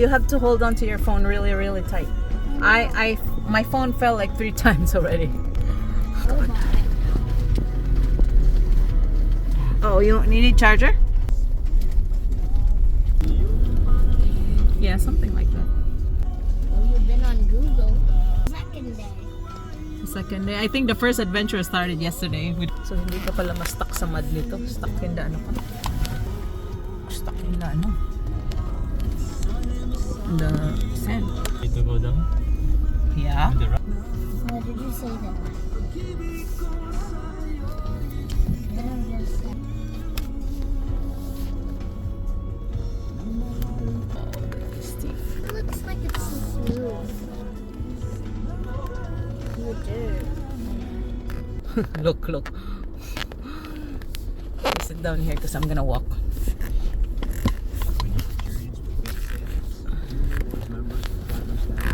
you have to hold on to your phone really, really tight. My phone fell like 3 times already. Oh, you need charger? Yeah, something like that. Oh, you've been on Google. Second day. Second day. I think the first adventure started yesterday. So hindi ka pala ma-stuck sa mud nito. Stuck in the ano ka? Stuck in the ano? The sand. Need to go down? Yeah. The rock? What did you say then? It looks like it's so smooth. You do. Look. Sit down here because I'm gonna walk.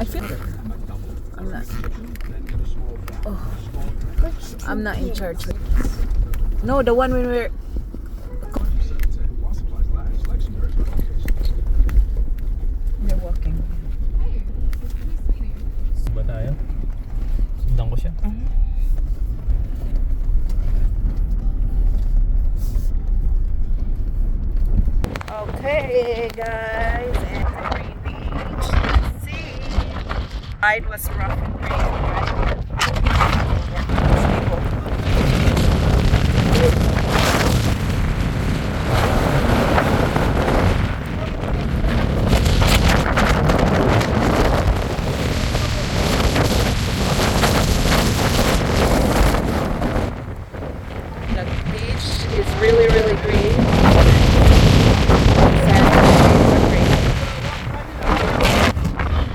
I feel I'm not in charge. No, the one when we're walking. Ba tayo? Sundan ko siya. Okay, guys, and Green Beach. Let's see. Ride was rough and crazy, right? The beach is really, really green.